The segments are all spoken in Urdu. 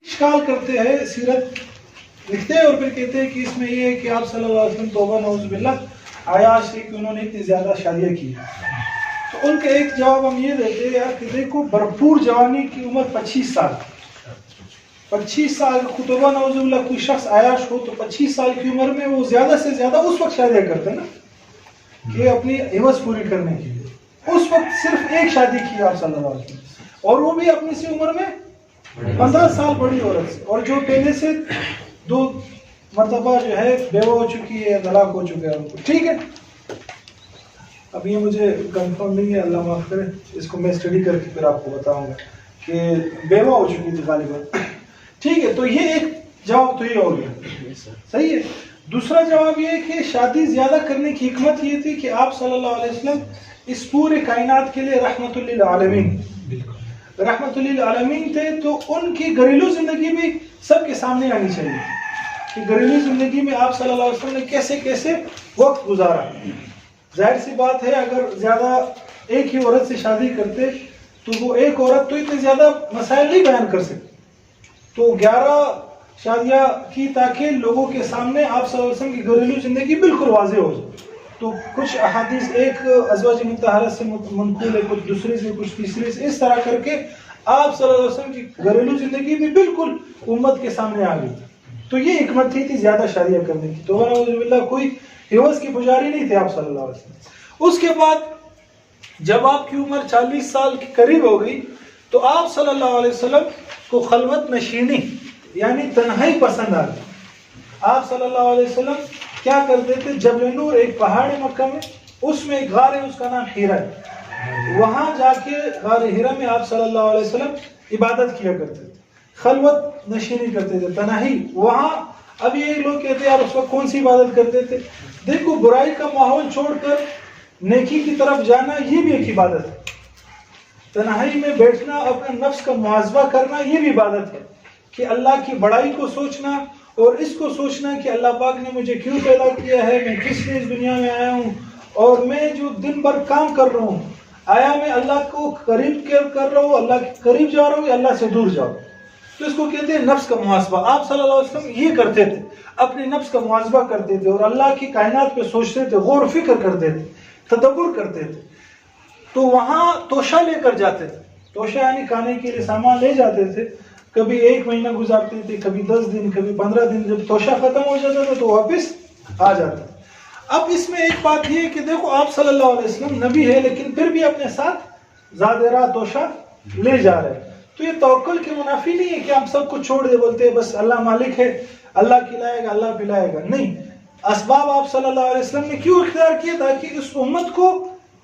اشکال کرتے ہیں سیرت لکھتے ہیں اور پھر کہتے ہیں کہ اس میں یہ ہے کہ آپ صلی اللہ علیہ وسلم توبہ نعوذ باللہ عیاش سے کہ انہوں نے اتنی زیادہ شادیاں کی. تو ان کا ایک جواب ہم یہ دیتے ہیں یار کہ دیکھو بھرپور جوانی کی عمر 25 سال 25 سال توبہ نعوذ باللہ کوئی شخص عیاش ہو تو 25 سال کی عمر میں وہ زیادہ سے زیادہ اس وقت شادیاں کرتے ہیں نا کہ اپنی عوض پوری کرنے کے لیے. اس وقت صرف ایک شادی کی آپ صلی اللہ علیہ وسلم اور وہ بھی اپنی سی عمر میں 15 سال بڑی عورت سے, اور جو پہلے سے 2 مرتبہ جو ہے بیوہ ہو چکی ہے, طلاق ہو چکا ہے ان کو. ٹھیک ہے, اب یہ مجھے کنفرم نہیں ہے, اللہ معاف کرے, اس کو میں اسٹڈی کر کے پھر آپ کو بتاؤں گا کہ بیوہ ہو چکی تھی غالباً. ٹھیک ہے, تو یہ ایک جواب تو یہ ہو گیا, صحیح ہے. دوسرا جواب یہ ہے کہ شادی زیادہ کرنے کی حکمت یہ تھی کہ آپ صلی اللہ علیہ وسلم اس پورے کائنات کے لیے رحمت للعالمین رحمت للعالمین تھے, تو ان کی گھریلو زندگی بھی سب کے سامنے آنی چاہیے کہ گھریلو زندگی میں آپ صلی اللہ علیہ وسلم نے کیسے کیسے وقت گزارا. ظاہر سی بات ہے اگر زیادہ ایک ہی عورت سے شادی کرتے تو وہ ایک عورت تو اتنے زیادہ مسائل نہیں بیان کر سکتی, تو 11 شادیاں کی تاکہ لوگوں کے سامنے آپ صلی اللہ علیہ وسلم کی گھریلو زندگی بالکل واضح ہو جائے. تو کچھ احادیث ایک ازواج مطہرات سے منقول ہے, کچھ دوسرے سے, کچھ تیسرے سے, اس طرح کر کے آپ صلی اللہ علیہ وسلم کی گھریلو زندگی بھی بالکل امت کے سامنے آ گئی. تو یہ حکمت تھی زیادہ شادیاں کرنے کی. تو نعوذ باللہ کوئی عوض کی پجاری نہیں تھے آپ صلی اللہ علیہ وسلم. اس کے بعد جب آپ کی عمر 40 سال کے قریب ہو گئی تو آپ صلی اللہ علیہ وسلم کو خلوت نشینی یعنی تنہائی پسند آ گئی. آپ صلی اللہ علیہ وسلم کیا کرتے تھے, جبل نور ایک پہاڑ ہے مکہ میں, اس میں ایک غار ہے, اس کا نام ہیرا ہے, وہاں جا کے غار ہیرا میں آپ صلی اللہ علیہ وسلم عبادت کیا کرتے تھے, خلوت نشینی کرتے تھے, تنہائی. وہاں اب یہ لوگ کہتے ہیں یار اس وقت کون سی عبادت کرتے تھے, دیکھو برائی کا ماحول چھوڑ کر نیکی کی طرف جانا یہ بھی ایک عبادت ہے. تنہائی میں بیٹھنا, اپنے نفس کا محاسبہ کرنا یہ بھی عبادت ہے کہ اللہ کی بڑائی کو سوچنا اور اس کو سوچنا کہ اللہ پاک نے مجھے کیوں پیدا کیا ہے, میں کس لیے اس دنیا میں آیا ہوں, اور میں جو دن بھر کام کر رہا ہوں آیا میں اللہ کو قریب کر رہا ہوں, اللہ کے قریب جا رہا ہوں یا اللہ سے دور جا رہا ہوں. تو اس کو کہتے ہیں نفس کا محاسبہ. آپ صلی اللہ علیہ وسلم یہ کرتے تھے, اپنے نفس کا محاسبہ کرتے تھے اور اللہ کی کائنات پہ سوچتے تھے, غور و فکر کرتے تھے, تدبر کرتے تھے. تو وہاں توشہ لے کر جاتے تھے, توشہ یعنی کھانے کے لیے سامان لے جاتے تھے, کبھی 1 مہینہ گزارتے تھے, کبھی 10 دن, کبھی 15 دن. جب توشہ ختم ہو جاتا تھا تو واپس آ جاتے. اب اس میں ایک بات یہ ہے کہ دیکھو آپ صلی اللہ علیہ وسلم نبی ہے لیکن پھر بھی اپنے ساتھ زادرہ توشہ لے جا رہے ہیں. تو یہ توکل کے منافی نہیں ہے کہ آپ سب کچھ چھوڑ دے, بولتے ہیں بس اللہ مالک ہے, اللہ کھلائے گا, اللہ پلائے گا. نہیں, اسباب آپ صلی اللہ علیہ وسلم نے کیوں اختیار کیے, تاکہ اس امت کو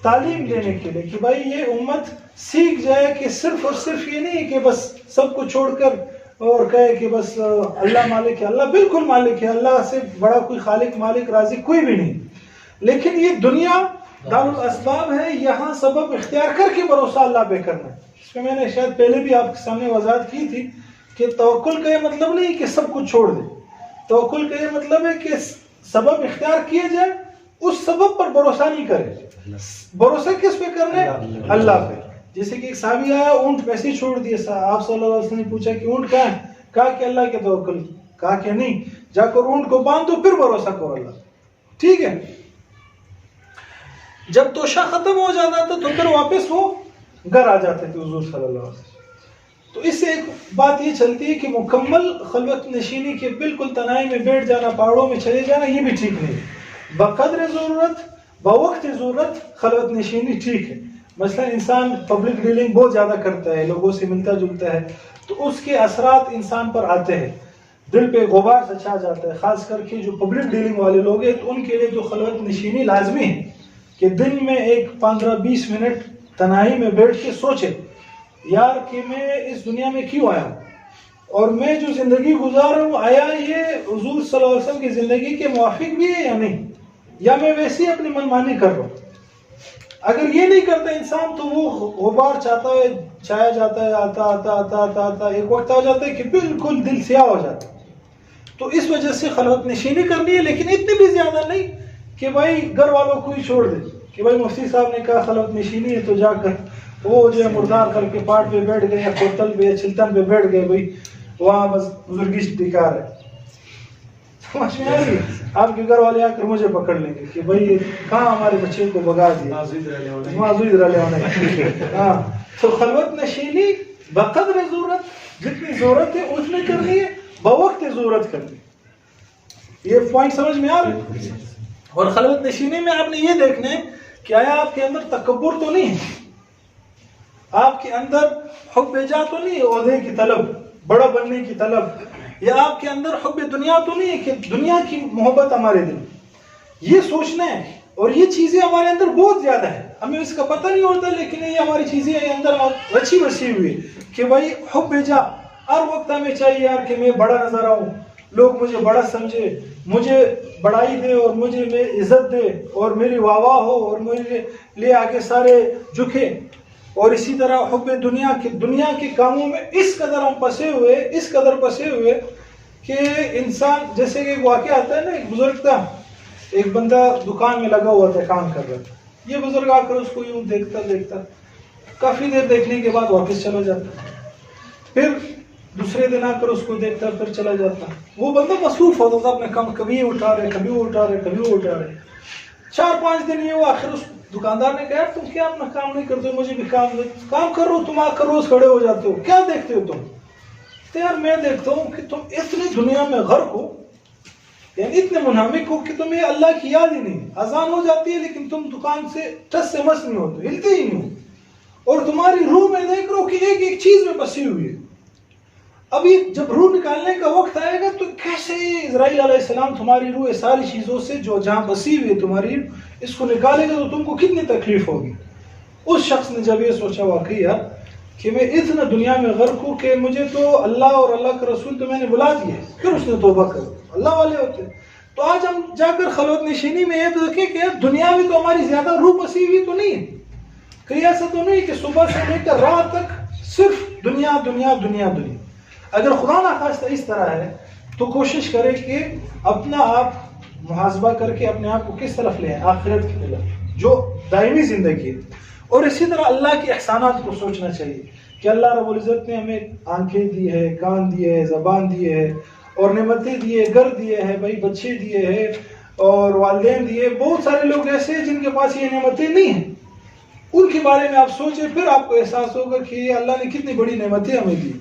تعلیم دینے کے لیے کہ بھائی یہ امت سیکھ جائے کہ صرف اور صرف یہ نہیں کہ بس سب کو چھوڑ کر اور کہے کہ بس اللہ مالک ہے. اللہ بالکل مالک ہے, اللہ سے بڑا کوئی خالق مالک رازق کوئی بھی نہیں, لیکن یہ دنیا دارالاسباب ہے, یہاں سبب اختیار کر کے بھروسہ اللہ پہ کرنا ہے. اس میں نے شاید پہلے بھی آپ کے سامنے وضاحت کی تھی کہ توکل کا یہ مطلب نہیں کہ سب کچھ چھوڑ دے. توکل کا یہ مطلب ہے کہ سبب اختیار کیے جائے, اس سبب پر بھروسہ نہیں کرے. بھروسہ کس پہ کرنا ہے, اللہ پہ. جیسے کہ ایک صحابی آیا, اونٹ ویسے ہی چھوڑ دیا. آپ صلی اللہ علیہ وسلم نے پوچھا کہ اونٹ کہاں ہے, کہا کہ اللہ کے توکل, کہا کہ نہیں, جا کر اونٹ کو باندھو پھر بھروسہ کرو اللہ. ٹھیک ہے, جب توشہ ختم ہو جاتا تھا تو پھر واپس وہ گھر آ جاتے تھے حضور صلی اللہ علیہ وسلم. تو اس سے ایک بات یہ چلتی ہے کہ مکمل خلوت نشینی کے بالکل تنہائی میں بیٹھ جانا, پہاڑوں میں چلے جانا, یہ بھی ٹھیک نہیں. بقدر ضرورت, بوقت ضرورت خلوت نشینی ٹھیک ہے. مثلا انسان پبلک ڈیلنگ بہت زیادہ کرتا ہے, لوگوں سے ملتا جلتا ہے, تو اس کے اثرات انسان پر آتے ہیں, دل پہ غبار سا چھا جاتا ہے. خاص کر کے جو پبلک ڈیلنگ والے لوگ ہیں تو ان کے لیے تو خلوت نشینی لازمی ہے کہ دن میں ایک 15-20 منٹ تنہائی میں بیٹھ کے سوچے یار کہ میں اس دنیا میں کیوں آیا ہوں, اور میں جو زندگی گزار رہا ہوں آیا یہ حضور صلی اللہ علیہ وسلم کی زندگی کے موافق بھی ہے یا نہیں, یا میں ویسے ہی اپنی منمانی کر رہا ہوں. اگر یہ نہیں کرتا انسان تو وہ غبار چاہتا ہے, چھایا جاتا ہے, آتا ایک وقت آ جاتا ہے کہ بالکل دل سیاہ ہو جاتا ہے. تو اس وجہ سے خلوت نشینی کرنی ہے, لیکن اتنی بھی زیادہ نہیں کہ بھائی گھر والوں کو ہی چھوڑ دے کہ بھائی مفتی صاحب نے کہا خلوت نشینی ہے تو جا کر وہ جو ہے مردار کر کے پاٹ پہ بیٹھ گئے یا کوتل پہ یا چلتن پہ بیٹھ گئے, بھائی وہاں بس بزرگی ٹکا رہے. سمجھ میں آ رہی ہے؟ آپ کے گھر والے آ کر مجھے پکڑ لیں گے کہ بھائی کہاں ہمارے بچے کو بگا دیا. ہاں تو خلوت نشینی بقدر ضرورت، جتنی ضرورت ہے اتنی کرنی ہے، بوقت ضرورت کرنی. یہ پوائنٹ سمجھ میں آ رہا ہے؟ اور خلوت نشینی میں آپ نے یہ دیکھنا ہے کہ آیا آپ کے اندر تکبر تو نہیں ہے، آپ کے اندر حب جا تو نہیں ہے، عہدے کی طلب، بڑا بننے کی طلب، یا آپ کے اندر حب دنیا تو نہیں ہے کہ دنیا کی محبت ہمارے دل. یہ سوچنا ہے. اور یہ چیزیں ہمارے اندر بہت زیادہ ہے، ہمیں اس کا پتہ نہیں ہوتا، لیکن یہ ہماری چیزیں اندر رچی بسی ہوئی کہ بھائی حب جا ہر وقت ہمیں چاہیے یار کہ میں بڑا نظر آؤں، لوگ مجھے بڑا سمجھے، مجھے بڑائی دے اور مجھے میں عزت دے اور میری واہ واہ ہو اور مجھے لے آگے سارے جھکے. اور اسی طرح حب دنیا کے کاموں میں اس قدر ہم پسے ہوئے کہ انسان، جیسے کہ ایک واقعہ آتا ہے نا، ایک بزرگ تھا، ایک بندہ دکان میں لگا ہوا تھا، کام کر رہا تھا. یہ بزرگ آ کر اس کو یوں دیکھتا کافی دیر دیکھنے کے بعد واپس چلا جاتا. پھر دوسرے دن آ کر اس کو دیکھتا، پھر چلا جاتا. وہ بندہ مصروف ہوتا تھا اپنے کام، کبھی اٹھا رہے. 4-5 دن یہ ہوا. آخر اس دکاندار نے کہا تم کیا اپنا کام نہیں کرتے، مجھے بھی کام کرو، تم آ کر روز کھڑے ہو جاتے ہو، کیا دیکھتے ہو تم؟ تو یار میں دیکھتا ہوں کہ تم اتنی دنیا میں غرق ہو، یعنی اتنے منہمک ہو کہ تمہیں اللہ کی یاد ہی نہیں. اذان ہو جاتی ہے لیکن تم دکان سے ٹس سے مس نہیں ہوتے، ہلتے ہی نہیں ہو، اور تمہاری روح میں دیکھ رہا ہو کہ ایک ایک چیز میں پسی ہوئی ہے. ابھی جب روح نکالنے کا وقت آئے گا تو کیسے اسرائیل علیہ السلام تمہاری روح ساری چیزوں سے جو جہاں بسی ہوئی ہے تمہاری، اس کو نکالے گا تو تم کو کتنی تکلیف ہوگی. اس شخص نے جب یہ سوچا واقعی یار کہ میں اتنا دنیا میں غرق ہوں کہ مجھے تو اللہ اور اللہ کا رسول تو میں نے بلا دیا، پھر اس نے توبہ کر. اللہ والے ہوتے. تو آج ہم جا کر خلوت نشینی میں یہ دیکھیں کہ یار دنیا میں تو ہماری زیادہ روح بسی ہوئی تو نہیں ہے. کہیں ایسا تو نہیں کہ صبح سے لے کر رات تک صرف دنیا دنیا دنیا دنیا. اگر خدا نخواستہ اس طرح ہے تو کوشش کرے کہ اپنا آپ محاسبہ کر کے اپنے آپ کو کس طرف لے آئیں، آخرت کی طرف جو دائمی زندگی ہے. اور اسی طرح اللہ کے احسانات کو سوچنا چاہیے کہ اللہ رب العزت نے ہمیں آنکھیں دی ہے، کان دیے ہے، زبان دیے ہے، اور نعمتیں دیے، گھر دیے ہیں، بھائی بچے دیے ہیں اور والدین دیے. بہت سارے لوگ ایسے ہیں جن کے پاس یہ نعمتیں نہیں ہیں. ان کے بارے میں آپ سوچیں، پھر آپ کو احساس ہوگا کہ یہ اللہ نے کتنی بڑی نعمتیں ہمیں دی.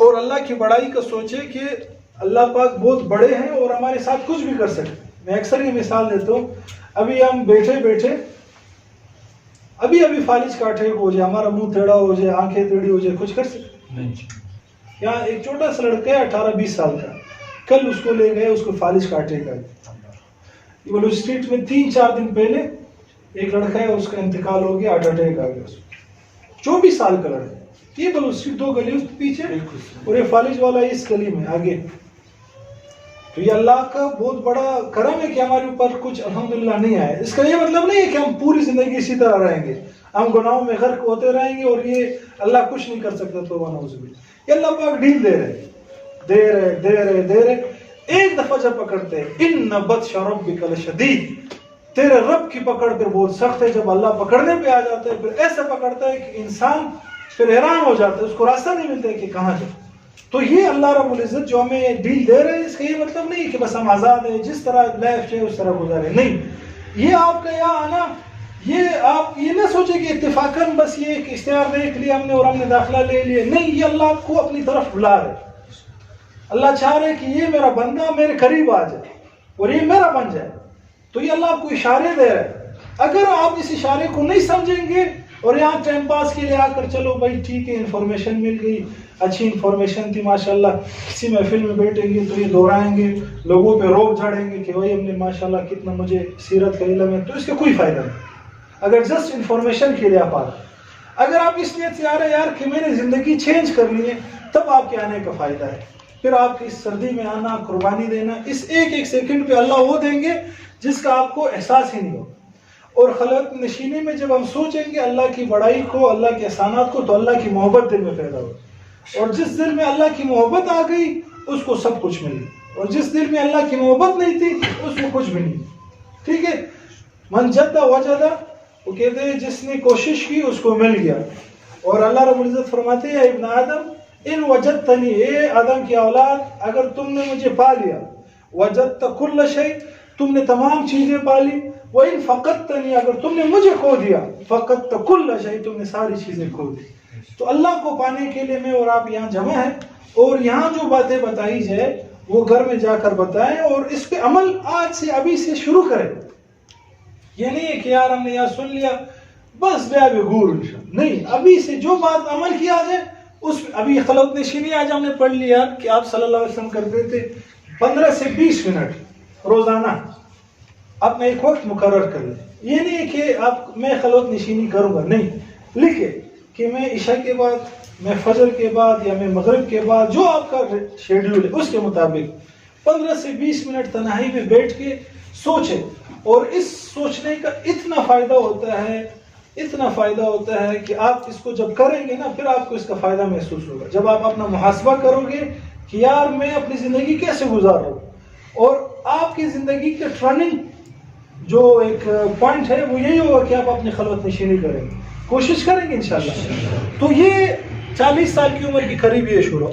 اور اللہ کی بڑائی کا سوچے کہ اللہ پاک بہت بڑے ہیں اور ہمارے ساتھ کچھ بھی کر سکتے ہیں. میں اکثر یہ مثال دیتا ہوں، ابھی ہم بیٹھے ابھی فالج کاٹے ہو جائے، ہمارا منہ ٹیڑھا ہو جائے، آنکھیں ٹیڑھی ہو جائے، کچھ کر سکتے نہیں. یہاں ایک چھوٹا سا لڑکا ہے 18-20 سال کا، کل اس کو لے گئے، اس کو فالج کاٹے گا. بلوچ اسٹریٹ میں 3-4 دن پہلے ایک لڑکا ہے، اس کا انتقال ہو گیا، ہارٹ اٹیک آ گیا. 24 سال کا لڑکا. یہ بلوچ اسٹریٹ 2 گلی اس پیچھے اور یہ فالج والا اس گلی میں آگے. تو یہ اللہ کا بہت بڑا کرم ہے کہ ہمارے اوپر کچھ الحمدللہ نہیں آیا. اس کا یہ مطلب نہیں ہے کہ ہم پوری زندگی اسی طرح رہیں گے، ہم گناہوں میں غرق ہوتے رہیں گے اور یہ اللہ کچھ نہیں کر سکتا. توبہ نعوذ باللہ. یہ اللہ پاک ڈیل دے رہے. ایک دفعہ جب پکڑتے ہیں، ان بطش ربک لشدید، تیرے رب کی پکڑ پھر بہت سخت ہے. جب اللہ پکڑنے پہ آ جاتا ہے پھر ایسا پکڑتا ہے کہ انسان پھر حیران ہو جاتا ہے، اس کو راستہ نہیں ملتا ہے کہ کہاں جائے. تو یہ اللہ رب العزت جو ہمیں ڈیل دے رہے ہیں، اس کا یہ مطلب نہیں کہ بس ہم آزاد ہیں، جس طرح لائف چاہے اس طرح گزارے. نہیں، یہ آپ کا یہاں آنا، یہ آپ یہ نہ سوچیں کہ اتفاقاً بس یہ ایک اشتہار دیکھ لیا ہم نے اور ہم نے داخلہ لے لیا. نہیں، یہ اللہ آپ کو اپنی طرف بلا رہے. اللہ چاہ رہے کہ یہ میرا بندہ میرے قریب آ جائے اور یہ میرا بن جائے. تو یہ اللہ آپ کو اشارے دے رہا ہے. اگر آپ اس اشارے کو نہیں سمجھیں گے اور یہاں ٹائم پاس کے لیے آ کر چلو بھائی ٹھیک ہے، انفارمیشن مل گئی، اچھی انفارمیشن تھی ماشاءاللہ، کسی محفل میں بیٹھیں گے تو یہ دہرائیں گے، لوگوں پہ روب جھاڑیں گے کہ بھائی ہم نے ماشاءاللہ کتنا مجھے سیرت کا علم ہے، تو اس کا کوئی فائدہ نہیں. اگر جسٹ انفارمیشن کے لیے آپ آ رہے، اگر آپ اس نیت سے آ رہے یار کہ میں نے زندگی چینج کرنی ہے، تب آپ کے آنے کا فائدہ ہے. پھر آپ اس سردی میں آنا، قربانی دینا، اس ایک سیکنڈ پہ اللہ وہ دیں گے جس کا آپ کو احساس ہی نہیں ہو. اور خلوت نشینی میں جب ہم سوچیں گے اللہ کی بڑائی کو، اللہ کے احسانات کو، تو اللہ کی محبت دل میں پیدا ہو. اور جس دل میں اللہ کی محبت آ گئی اس کو سب کچھ مل گیا، اور جس دل میں اللہ کی محبت نہیں تھی اس کو کچھ بھی نہیں. ٹھیک ہے، من جد وجد، وہ کہتے ہیں جس نے کوشش کی اس کو مل گیا. اور اللہ رب العزت فرماتے ہیں ابن آدم ان وجدتنی، اے آدم کی اولاد اگر تم نے مجھے پا لیا، وجدت کل شیء، تم نے تمام چیزیں پالی، وَإِن فَقَدْتَنِي، اگر تم نے مجھے کھو دیا، فَقَدْتَ كُلَّ شَيْءٍ، تم نے ساری چیزیں کھو دی۔ تو اللہ کو پانے کے لیے میں اور آپ یہاں جمع ہیں، اور یہاں جو باتیں بتائی جائے وہ گھر میں جا کر بتائیں، اور اس پہ عمل آج سے ابھی سے شروع کریں۔ یہ نہیں ہے کہ یار ہم نے یہاں سن لیا بس بے غور، نہیں، ابھی سے جو بات عمل کیا جائے اس پہ۔ ابھی خلوت نشینی آج ہم نے پڑھ لیا کہ آپ صلی اللہ علیہ وسلم کرتے تھے 15 سے 20 منٹ روزانہ اپنا ایک وقت مقرر کر لیں۔ یہ نہیں ہے کہ آپ میں خلوت نشینی کروں گا، نہیں، لکھے کہ میں عشاء کے بعد، میں فجر کے بعد، یا میں مغرب کے بعد، جو آپ کا شیڈیول ہے اس کے مطابق 15 سے 20 منٹ تنہائی میں بیٹھ کے سوچیں۔ اور اس سوچنے کا اتنا فائدہ ہوتا ہے، اتنا فائدہ ہوتا ہے کہ آپ اس کو جب کریں گے نا پھر آپ کو اس کا فائدہ محسوس ہوگا۔ جب آپ اپنا محاسبہ کرو گے کہ یار میں اپنی زندگی کیسے گزار رہا ہوں، اور آپ کی زندگی کے ٹرننگ جو ایک پوائنٹ ہے وہ یہی ہوگا کہ آپ اپنی خلوت نشینی کریں گے، کوشش کریں گے انشاءاللہ۔ تو یہ 40 سال کی عمر کی قریب یہ شروع